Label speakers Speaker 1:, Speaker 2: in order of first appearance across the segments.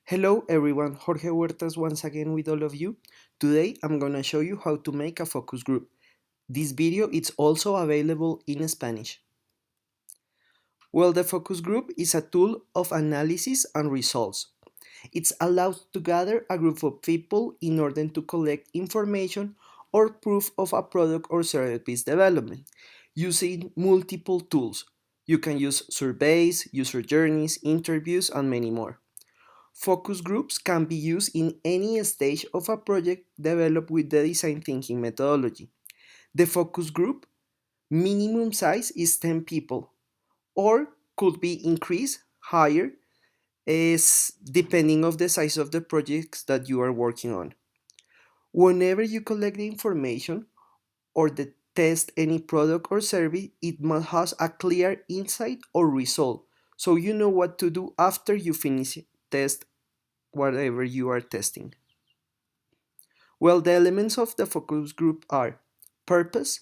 Speaker 1: Hello everyone, Jorge Huertas once again with all of you. Today I'm gonna show you how to make a focus group. This video is also available in Spanish. Well, the focus group is a tool of analysis and results. It's allowed to gather a group of people in order to collect information or proof of a product or service development using multiple tools. You can use surveys, user journeys, interviews, and many more. Focus groups can be used in any stage of a project developed with the design thinking methodology. The focus group minimum size is 10 people or could be increased higher is depending of the size of the projects that you are working on. Whenever you collect the information or test any product or service, it must have a clear insight or result so you know what to do after you finish test whatever you are testing. Well, the elements of the focus group are purpose,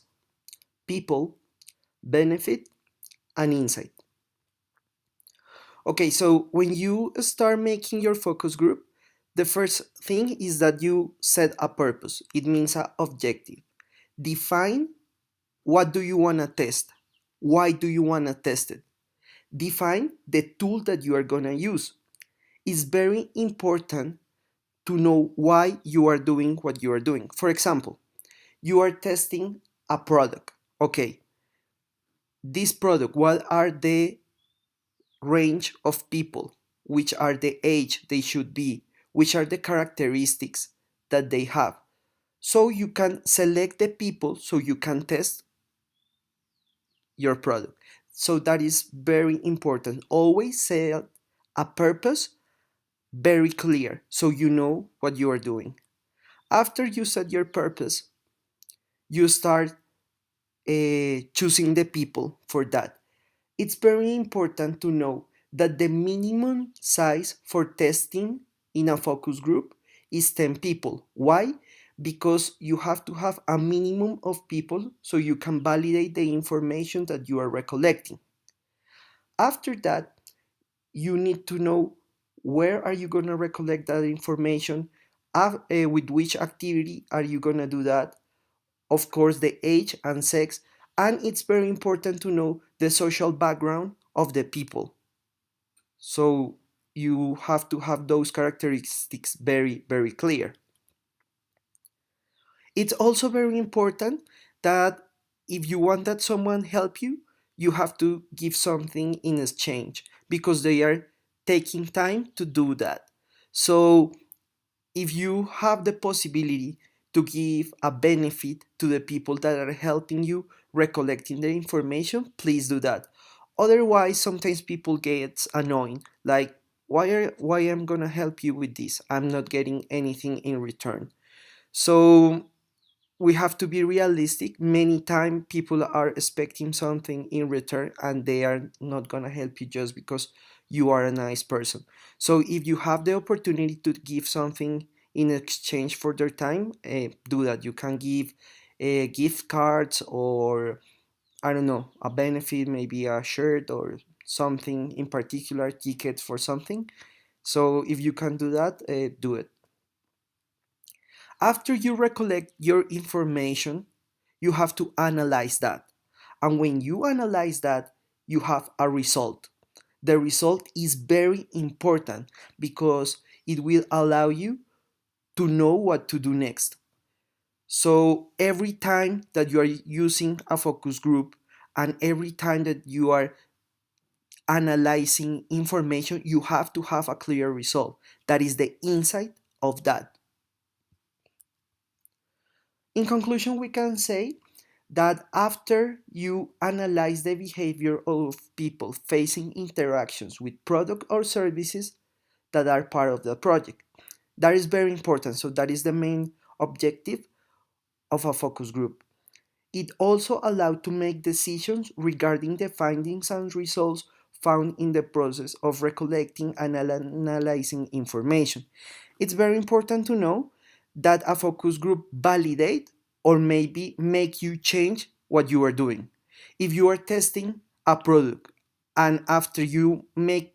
Speaker 1: people, benefit, and insight. Okay, so when you start making your focus group, the first thing is that you set a purpose. It means an objective. Define what do you want to test? Why do you want to test it? Define the tool that you are going to use. It's very important to know why you are doing what you are doing. For example, you are testing a product. Okay, this product, what are the range of people? Which are the age they should be? Which are the characteristics that they have? So you can select the people so you can test your product. So that is very important. Always set a purpose very clear so you know what you are doing. After you set your purpose, you start choosing the people for that. It's very important to know that the minimum size for testing in a focus group is 10 people. Why? Because you have to have a minimum of people so you can validate the information that you are recollecting. After that, you need to know where are you going to recollect that information, with which activity are you going to do that, of course, the age and sex, and it's very important to know the social background of the people. So you have to have those characteristics very, very clear. It's also very important that if you want that someone help you, you have to give something in exchange because they are taking time to do that. So if you have the possibility to give a benefit to the people that are helping you recollecting the information, please do that. Otherwise, sometimes people get annoying, like why I'm gonna help you with this? I'm not getting anything in return. So we have to be realistic. Many times people are expecting something in return and they are not gonna help you just because you are a nice person. So if you have the opportunity to give something in exchange for their time, do that. You can give gift cards or I don't know, a benefit, maybe a shirt or something in particular, tickets for something. So if you can do that, do it. After you recollect your information, you have to analyze that. And when you analyze that, you have a result. The result is very important because it will allow you to know what to do next. So every time that you are using a focus group and every time that you are analyzing information, you have to have a clear result. That is the insight of that. In conclusion, we can say that after you analyze the behavior of people facing interactions with product or services that are part of the project, that is very important. So that is the main objective of a focus group. It also allows to make decisions regarding the findings and results found in the process of recollecting and analyzing information. It's very important to know that a focus group validate or maybe make you change what you are doing. If you are testing a product and after you make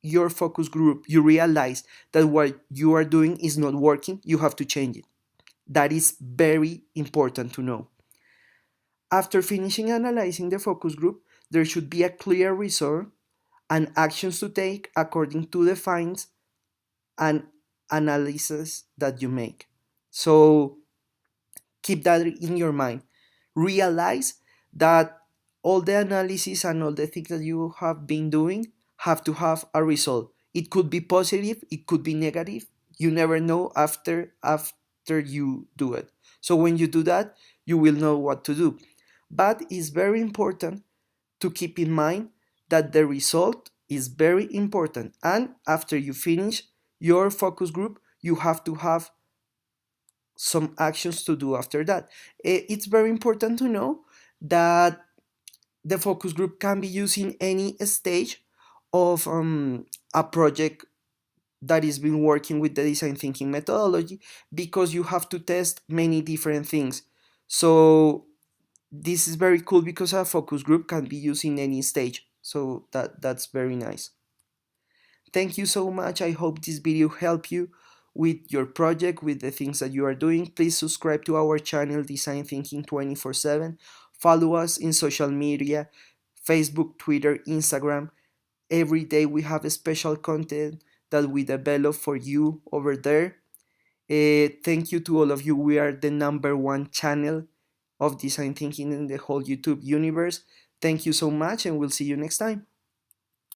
Speaker 1: your focus group you realize that what you are doing is not working, you have to change it. That is very important to know. After finishing analyzing the focus group, there should be a clear result and actions to take according to the finds and analysis that you make. So keep that in your mind. Realize that all the analysis and all the things that you have been doing have to have a result. It could be positive, it could be negative. You never know after you do it. So when you do that, you will know what to do. But it's very important to keep in mind that the result is very important. And after you finish your focus group, you have to have some actions to do after that. It's very important to know that the focus group can be used in any stage of a project that is been working with the design thinking methodology, because you have to test many different things. So this is very cool because a focus group can be used in any stage. So that's very nice. Thank you so much. I hope this video helped you with your project, with the things that you are doing. Please subscribe to our channel Design Thinking 24/7. Follow us in social media, Facebook, Twitter, Instagram. Every day we have a special content that we develop for you over there. Thank you to all of you. We are the #1 channel of design thinking in the whole YouTube universe. Thank you so much, and we'll see you next time.